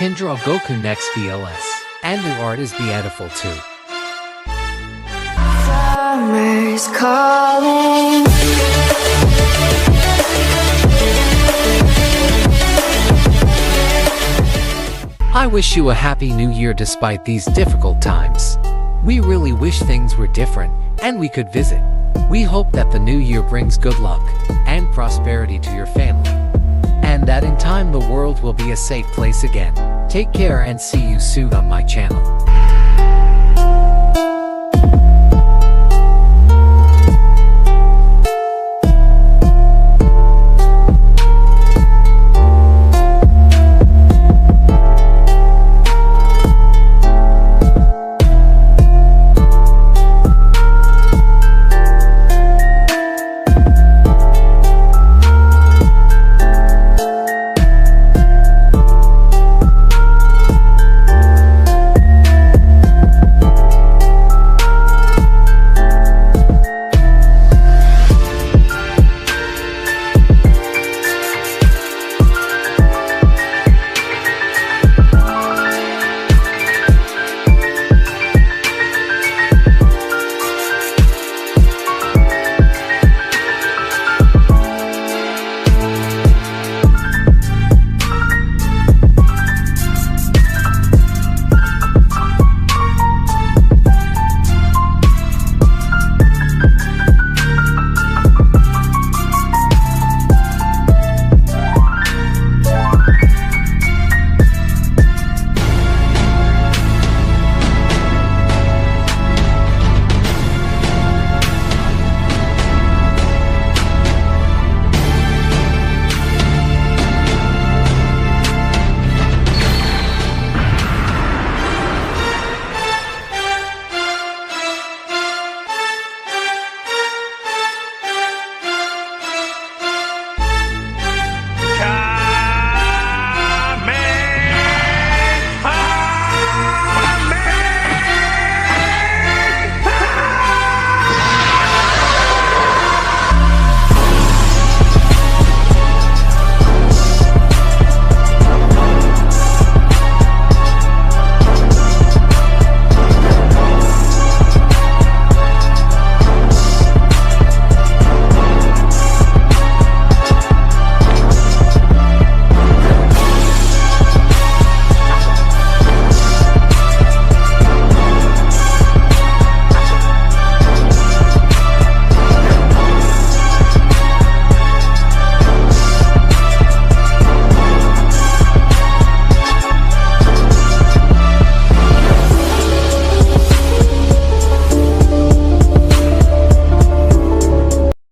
can draw Goku next VLS, and the art is beautiful too. Summer's calling. I wish you a happy new year despite these difficult times. We really wish things were different, and we could visit. We hope that the new year brings good luck and prosperity to your family, and that in time the world will be a safe place again. Take care and see you soon on my channel.